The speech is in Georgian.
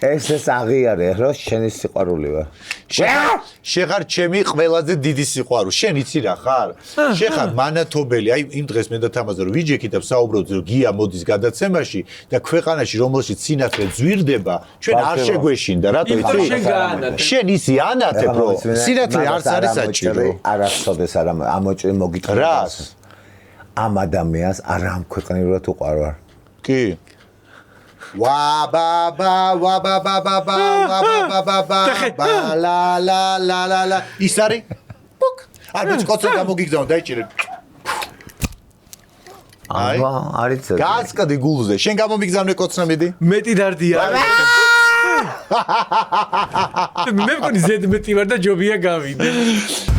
ეს აღიარე რომ შენი სიყვარული ვარ შეხარ ჩემი ყველაზე დიდი სიყვარული შენ იცი რა ხარ შეხარ მანათობელი აი იმ დღეს მე და თამაზე რომ ვიჯექით და საუბრობთ რომ გია მოდის გადაცემაში და ქვეყანაში რომელშიც სინათლე ძვირდება ჩვენ არ შეგვეშინდა რატო იცი შენ ისი ანათებ რომ სინათლე არც არის საჭირო არასოდეს არ ამოჭრი მოგიტყვა რას ამ ადამიანს არ ამქვეყნიურად უყარვარ კი ვა ბა ბა ვა ბა ბა ბა ბა ვა ბა ბა ბა ლა ლა ლა ლა ლა ის არის პუკ არ მეც კოცო გამოგიგზავნ დაიჭირე აბა არის გასკდი გულზე შენ გამომიგზავნე კოცნა მიდი მეტი დარდია მე მგონი ზედ მეტი ვარ და ჯობია გავიდე